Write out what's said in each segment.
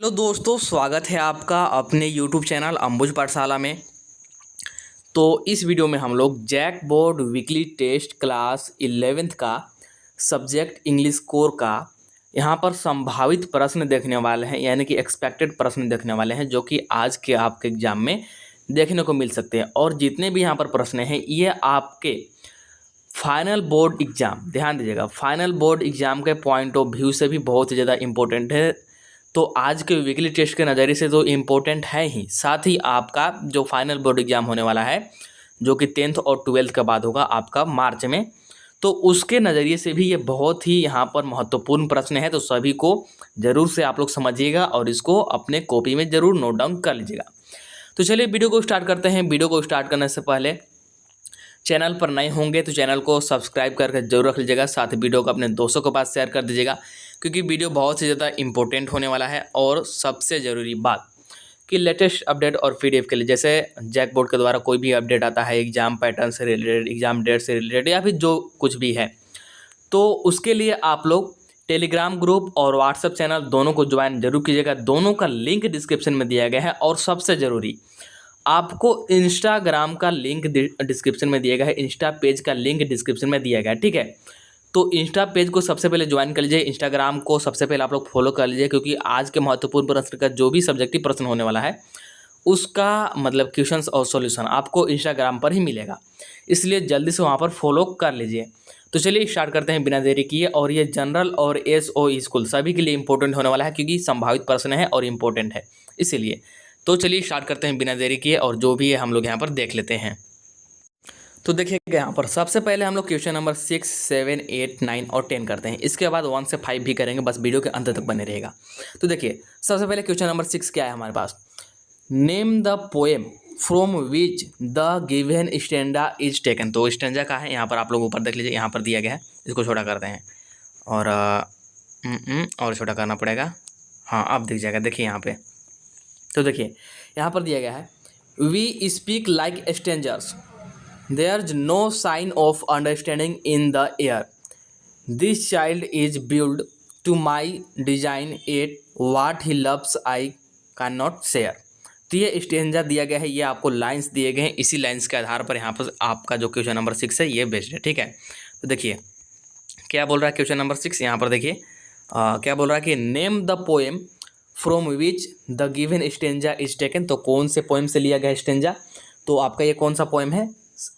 Hello दोस्तों, स्वागत है आपका अपने यूट्यूब चैनल अंबुज पाठशाला में। तो इस वीडियो में हम लोग JAC board weekly test class 11th का सब्जेक्ट इंग्लिश कोर का यहाँ पर संभावित प्रश्न देखने वाले हैं, यानी कि एक्सपेक्टेड प्रश्न देखने वाले हैं, जो कि आज के आपके एग्जाम में देखने को मिल सकते हैं। और जितने भी यहाँ पर प्रश्न हैं ये आपके फाइनल बोर्ड एग्ज़ाम, ध्यान दीजिएगा, फाइनल बोर्ड एग्ज़ाम के पॉइंट ऑफ व्यू से भी बहुत ही ज़्यादा इंपॉर्टेंट है। तो आज के वीकली टेस्ट के नज़रिए से तो इम्पोर्टेंट है ही, साथ ही आपका जो फाइनल बोर्ड एग्ज़ाम होने वाला है, जो कि 10th और 12th के बाद होगा आपका मार्च में, तो उसके नज़रिए से भी ये बहुत ही यहाँ पर महत्वपूर्ण प्रश्न है। तो सभी को ज़रूर से आप लोग समझिएगा और इसको अपने कॉपी में ज़रूर नोट डाउन कर लीजिएगा। तो चलिए वीडियो को स्टार्ट करते हैं। वीडियो को स्टार्ट करने से पहले चैनल पर नए होंगे तो चैनल को सब्सक्राइब करके जरूर रख लीजिएगा, साथ ही वीडियो को अपने दोस्तों के पास शेयर कर दीजिएगा, क्योंकि वीडियो बहुत ही ज़्यादा इंपॉर्टेंट होने वाला है। और सबसे ज़रूरी बात कि लेटेस्ट अपडेट और पीडीएफ के लिए, जैसे जैक बोर्ड के द्वारा कोई भी अपडेट आता है एग्ज़ाम पैटर्न से रिलेटेड, एग्ज़ाम डेट से रिलेटेड, या फिर जो कुछ भी है, तो उसके लिए आप लोग टेलीग्राम ग्रुप और व्हाट्सएप चैनल दोनों को ज्वाइन जरूर कीजिएगा। दोनों का लिंक डिस्क्रिप्शन में दिया गया है। और सबसे ज़रूरी, आपको इंस्टाग्राम का लिंक डिस्क्रिप्शन में दिया गया है, इंस्टा पेज का लिंक डिस्क्रिप्शन में दिया गया है, ठीक है। तो इंस्टा पेज को सबसे पहले ज्वाइन कर लीजिए, इंस्टाग्राम को सबसे पहले आप लोग फॉलो कर लीजिए, क्योंकि आज के महत्वपूर्ण प्रश्न का जो भी सब्जेक्टिव प्रश्न होने वाला है उसका मतलब क्वेश्चंस और सॉल्यूशन आपको इंस्टाग्राम पर ही मिलेगा, इसलिए जल्दी से वहाँ पर फॉलो कर लीजिए। तो चलिए स्टार्ट करते हैं बिना देरी किए। और ये जनरल और एसओ स्कूल सभी के लिए इंपॉर्टेंट होने वाला है, क्योंकि संभावित प्रश्न है और इम्पोर्टेंट है, इसीलिए। तो चलिए स्टार्ट करते हैं बिना देरी किए, और जो भी है हम लोग यहाँ पर देख लेते हैं। तो देखिएगा यहाँ पर सबसे पहले हम लोग क्वेश्चन नंबर 6, 7, 8, 9 और 10 करते हैं। इसके बाद 1 से 5 भी करेंगे, बस वीडियो के अंत तक बने रहेगा। तो देखिए सबसे पहले क्वेश्चन नंबर 6 क्या है हमारे पास, name the poem from which the given stanza is taken. तो स्टैंडा का है यहाँ पर, आप लोग ऊपर देख लीजिए, यहाँ पर दिया गया है। इसको छोटा करते हैं और छोटा करना पड़ेगा। हाँ अब दिख जाएगा, देखिए यहाँ पे। तो देखिए यहाँ पर दिया गया है, we speak like strangers, there is no sign of understanding in the air, this child is build to my design at what he loves I can not share. तो ये स्टेंजा दिया गया है, ये आपको लाइंस दिए गए हैं, इसी लाइंस के आधार पर यहाँ पर आपका जो क्वेश्चन नंबर 6 है ये बेस्ड है, ठीक है। तो देखिए क्या बोल रहा है क्वेश्चन नंबर 6, यहाँ पर देखिए क्या बोल रहा है कि name the poem from which the given stanza is taken. तो कौन से पोएम से लिया गया स्टेंजा, तो आपका ये कौन सा पोएम है,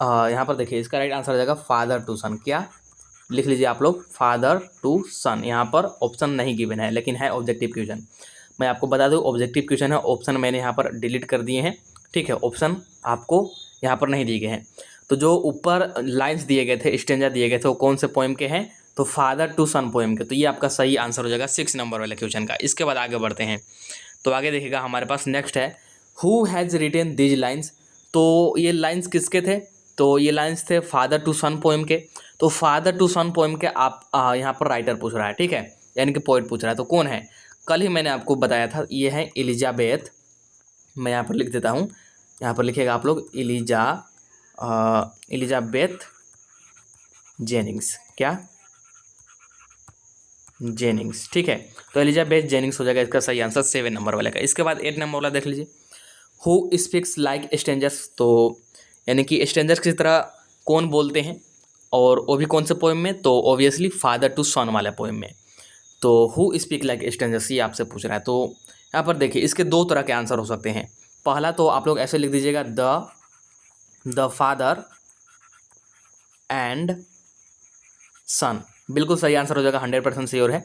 यहाँ पर देखिए इसका राइट आंसर हो जाएगा फादर टू सन। क्या लिख लीजिए आप लोग, फादर टू सन। यहाँ पर ऑप्शन नहीं गिवन है, लेकिन है ऑब्जेक्टिव क्वेश्चन। मैं आपको बता दूँ ऑब्जेक्टिव क्वेश्चन है, ऑप्शन मैंने यहाँ पर डिलीट कर दिए हैं, ठीक है। ऑप्शन आपको यहाँ पर नहीं दिए गए हैं। तो जो ऊपर लाइन्स दिए गए थे, स्टेंजा दिए गए थे, वो कौन से पोएम के हैं, तो फादर टू सन पोएम के। तो ये आपका सही आंसर हो जाएगा 6 नंबर वाले क्वेश्चन का। इसके बाद आगे बढ़ते हैं। तो आगे देखिएगा हमारे पास नेक्स्ट है, who has retain these lines. तो ये लाइन्स किसके थे, तो ये लाइन्स थे फादर टू सन पोएम के। तो फादर टू सन पोएम के आप यहाँ पर राइटर पूछ रहा है, ठीक है, यानी कि पोइट पूछ रहा है। तो कौन है, कल ही मैंने आपको बताया था, ये है एलिजाबेथ। मैं यहाँ पर लिख देता हूँ, यहाँ पर लिखिएगा आप लोग एलिजाबेथ जेनिंग्स। क्या, जेनिंग्स, ठीक है। तो एलिजाबेथ जेनिंग्स हो जाएगा इसका सही आंसर 7 नंबर वाले का। इसके बाद 8 नंबर वाला देख लीजिए, हु स्पीक्स लाइक स्ट्रेंजर्स। तो यानी कि स्ट्रेंजर्स की तरह कौन बोलते हैं, और वो भी कौन से पोएम में, तो ऑब्वियसली फादर टू सन वाले पोएम में। तो हु स्पीक लाइक स्ट्रेंजर्स ये आपसे पूछ रहा है। तो यहाँ पर देखिए इसके 2 तरह के आंसर हो सकते हैं। पहला तो आप लोग ऐसे लिख दीजिएगा, द फादर एंड सन, बिल्कुल सही आंसर हो जाएगा, 100% श्योर है।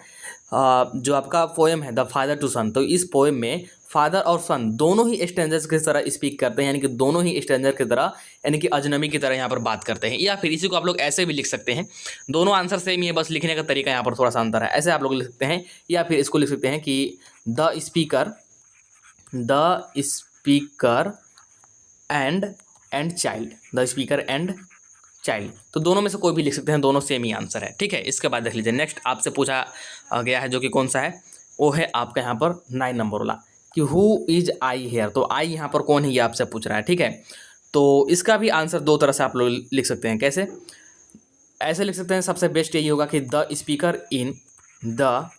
जो आपका पोएम है द फादर टू सन, तो इस पोएम में फादर और सन दोनों ही स्ट्रेंजर्स की तरह स्पीक करते हैं, यानी कि दोनों ही स्ट्रेंजर की तरह, यानी कि अजनबी की तरह यहाँ पर बात करते हैं। या फिर इसी को आप लोग ऐसे भी लिख सकते हैं, दोनों आंसर सेम ही है, बस लिखने का तरीका यहाँ पर थोड़ा सा अंतर है। ऐसे आप लोग लिख सकते हैं, या फिर इसको लिख सकते हैं कि the speaker and child, the speaker and child. तो दोनों में से कोई भी लिख सकते हैं, दोनों सेम ही आंसर है, ठीक है। इसके बाद देख लीजिए नेक्स्ट आपसे पूछा गया है, जो कि कौन सा है, वो है आपका यहाँ पर 9 नंबर वाला, कि हु इज आई हेयर। तो आई यहाँ पर कौन है ये आपसे पूछ रहा है, ठीक है। तो इसका भी आंसर 2 तरह से आप लोग लिख सकते हैं। कैसे, ऐसे लिख सकते हैं, सबसे बेस्ट यही होगा कि the speaker in the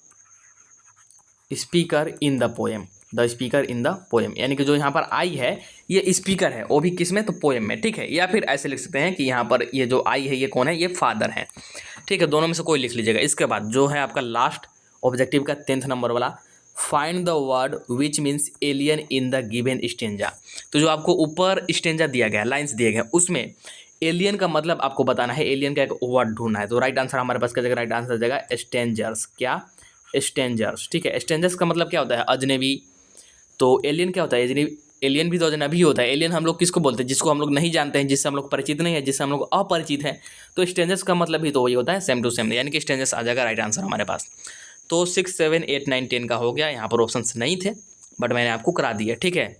speaker in the poem, the speaker in the poem, यानी कि जो यहाँ पर आई है ये स्पीकर है, वो भी किस में, तो पोएम में, ठीक है। या फिर ऐसे लिख सकते हैं कि यहाँ पर ये जो आई है ये कौन है, ये फादर है, ठीक है। दोनों में से कोई लिख लीजिएगा। इसके बाद जो है आपका लास्ट ऑब्जेक्टिव का 10th नंबर वाला, find the word which means alien in the given stanza. तो जो आपको ऊपर स्टेंजा दिया गया, लाइन्स दिए गए, उसमें एलियन का मतलब आपको बताना है, एलियन का एक वर्ड ढूंढना है। तो राइट आंसर हमारे पास क्या जगह, राइट आंसर जगह स्ट्रेंजर्स। क्या, स्ट्रेंजर्स, ठीक है। स्ट्रेंजर्स का मतलब क्या होता है, अजनबी। तो एलियन क्या होता है, अजनबी, एलियन भी तो अजनबी होता है। एलियन हम लोग किसको बोलते हैं, जिसको हम लोग नहीं जानते हैं, जिससे हम लोग परिचित नहीं है, जिससे हम लोग अपरिचित हैं। तो स्ट्रेंजर्स का मतलब भी तो वही होता है, सेम टू सेम, यानी कि स्ट्रेंजर्स आ जाएगा राइट आंसर हमारे पास। तो 6, 7, 8, 9, 10 का हो गया। यहाँ पर ऑप्शंस नहीं थे बट मैंने आपको करा दिया, ठीक है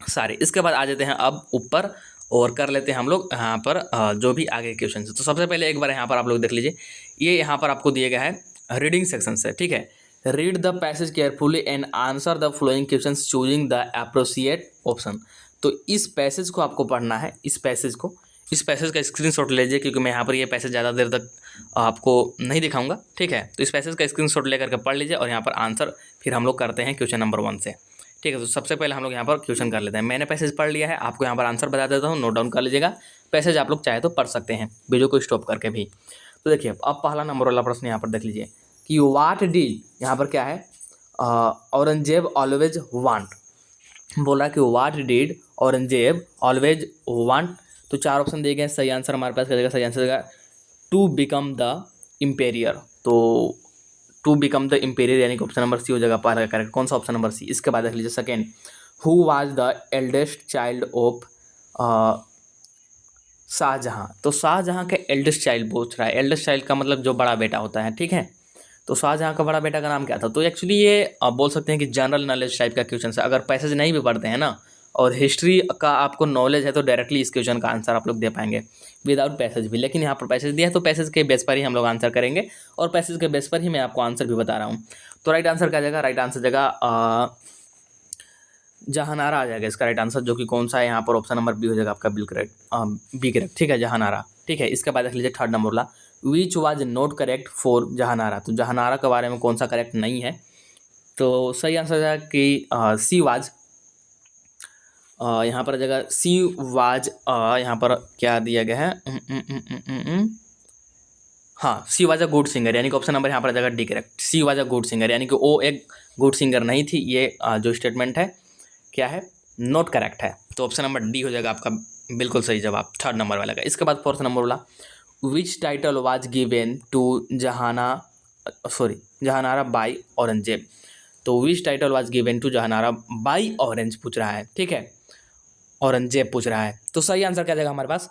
सारे। इसके बाद आ जाते हैं अब ऊपर और कर लेते हैं हम लोग यहाँ पर जो भी आगे क्वेश्चन है। तो सबसे पहले एक बार यहाँ पर आप लोग देख लीजिए, ये यहाँ पर आपको दिया गया है रीडिंग सेक्शन से, ठीक है। Read the passage carefully and answer the flowing questions choosing the appropriate option. तो इस पैसेज को आपको पढ़ना है, इस पैसेज का स्क्रीनशॉट लीजिए, क्योंकि मैं यहाँ पर ये पैसेज ज़्यादा देर तक आपको नहीं दिखाऊंगा, ठीक है। तो इस पैसेज का स्क्रीनशॉट लेकर के पढ़ लीजिए और यहाँ पर आंसर फिर हम लोग करते हैं क्वेश्चन नंबर 1 से, ठीक है। तो सबसे पहले हम लोग यहाँ पर क्वेश्चन कर लेते हैं। मैंने पैसेज पढ़ लिया है, आपको यहाँ पर आंसर बता देता हूँ, नोट डाउन कर लीजिएगा। पैसेज आप लोग चाहे तो पढ़ सकते हैं वीडियो को स्टॉप करके भी। तो देखिए अब पहला नंबर वाला प्रश्न यहाँ पर देख लीजिए कि व्हाट डिड, यहाँ पर क्या है, औरंगजेब ऑलवेज वांट, बोला कि what did Aurangzeb always want. तो 4 ऑप्शन दिए गए, सही आंसर हमारे पास क्या जगह, सही आंसर जगह टू बिकम द इम्पेरियर। तो टू बिकम द इम्पेरियर यानी कि ऑप्शन नंबर सी हो जाएगा पहला करेक्ट। कौन सा, ऑप्शन नंबर सी। इसके बाद देख लीजिए second, who was the eldest child of Shahjahan. तो शाहजहां का एल्डेस्ट चाइल्ड पूछ रहा है, एल्डेस्ट चाइल्ड का मतलब जो बड़ा बेटा होता है, ठीक है। तो शाहजहां का बड़ा बेटा का नाम क्या था। तो एक्चुअली ये आप बोल सकते हैं कि जनरल नॉलेज टाइप का क्वेश्चन है। अगर पैसेज नहीं भी पढ़ते हैं ना और हिस्ट्री का आपको नॉलेज है तो डायरेक्टली इस क्वेश्चन का आंसर आप लोग दे पाएंगे विदाउट पैसेज भी। लेकिन यहाँ पर पैसेज दिया है तो पैसेज के बेस पर ही हम लोग आंसर करेंगे और पैसेज के बेस पर ही मैं आपको आंसर भी बता रहा हूँ। तो राइट आंसर क्या जाएगा, राइट आंसर जाएगा जहानारा आ जाएगा इसका राइट आंसर, जो कि कौन सा है यहाँ पर, ऑप्शन नंबर बी हो जाएगा आपका बिल करेक्ट, बी करेक्ट, ठीक है, जहानारा, ठीक है। इसके बाद देख लीजिए थर्ड नंबर वाला, which was not correct for Jahanara. तो जहानारा के बारे में कौन सा करेक्ट नहीं है। तो सही आंसर है कि सी वाज, यहाँ पर जगह सी वाज, यहाँ पर क्या दिया गया है, हाँ she was a good singer, यानी कि ऑप्शन नंबर यहाँ पर जगह D correct, she was a good singer, यानी कि वो एक गुड सिंगर नहीं थी। ये जो स्टेटमेंट है क्या है, नॉट करेक्ट है। तो ऑप्शन नंबर डी हो जाएगा आपका बिल्कुल सही जवाब थर्ड नंबर वाला का। इसके बाद फोर्थ नंबर वाला, which title was given to Jahanara by Aurangzeb. तो which title was given to Jahanara by Aurangzeb पूछ रहा है, ठीक है, औरंगजेब पूछ रहा है। तो सही आंसर क्या जाएगा हमारे पास,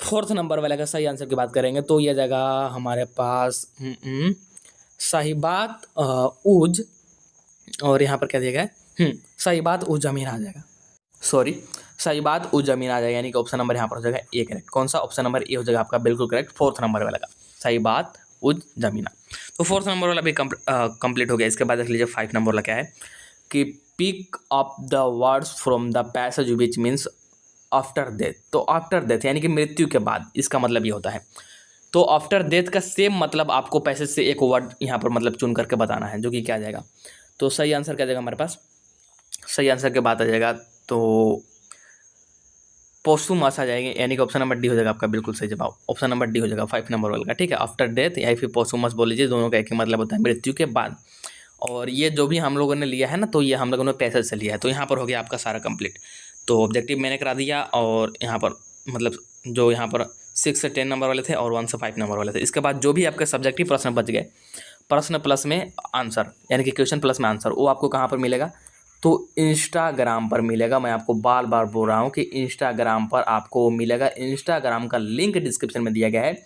फोर्थ नंबर वाले का सही आंसर की बात करेंगे तो यह जाएगा हमारे पास साहिबात उज, और यहाँ पर क्या दिया गया है, साहिबात उज जमीन आ जाएगा, सॉरी साहिबात उज जमीन आ जाएगा, यानी कि ऑप्शन नंबर यहाँ पर हो जाएगा ए करेक्ट। कौन सा, ऑप्शन नंबर ए हो जाएगा आपका बिल्कुल करेक्ट फोर्थ नंबर वाला का, साहिबात उज जमीना। तो फोर्थ नंबर वाला भी कंप्लीट हो गया। इसके बाद देख लीजिए 5 नंबर वाला क्या है कि pick up the words from the passage which means after death. तो आफ्टर डेथ यानी कि मृत्यु के बाद, इसका मतलब ये होता है। तो आफ्टर डेथ का सेम मतलब आपको पैसेज से एक वर्ड यहाँ पर मतलब चुन करके बताना है, जो कि क्या जाएगा। तो सही आंसर क्या जाएगा हमारे पास, सही आंसर के बाद आ जाएगा तो पोस्टुमस आ जाएंगे, यानी कि ऑप्शन नंबर डी हो जाएगा आपका बिल्कुल सही जवाब, ऑप्शन नंबर डी हो जाएगा 5 नंबर वाला का, ठीक है। आफ्टर डेथ या फिर पोस्टुमस बोल लीजिए, दोनों का एक ही मतलब होता है, मृत्यु के बाद। और ये जो भी हम लोगों ने लिया है ना, तो ये हम लोगों ने पैसेज से लिया है। तो यहाँ पर हो गया आपका सारा कंप्लीट। तो ऑब्जेक्टिव मैंने करा दिया, और यहाँ पर मतलब जो यहाँ पर 6 से 10 नंबर वाले थे और 1 से 5 नंबर वाले थे। इसके बाद जो भी आपके सब्जेक्टिव प्रश्न बच गए, प्रश्न प्लस में आंसर यानी कि क्वेश्चन प्लस में आंसर, वो आपको कहाँ पर मिलेगा, तो इंस्टाग्राम पर मिलेगा। मैं आपको बार बार बोल रहा हूँ कि इंस्टाग्राम पर आपको मिलेगा। इंस्टाग्राम का लिंक डिस्क्रिप्शन में दिया गया है,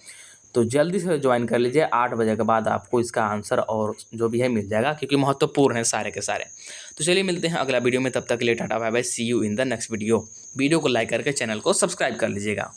तो जल्दी से ज्वाइन कर लीजिए। 8 बजे के बाद आपको इसका आंसर और जो भी है मिल जाएगा, क्योंकि महत्वपूर्ण है सारे के सारे। तो चलिए मिलते हैं अगला वीडियो में, तब तक के लिए tata bye bye, see you in the next video. Video को लाइक करके चैनल को सब्सक्राइब कर लीजिएगा।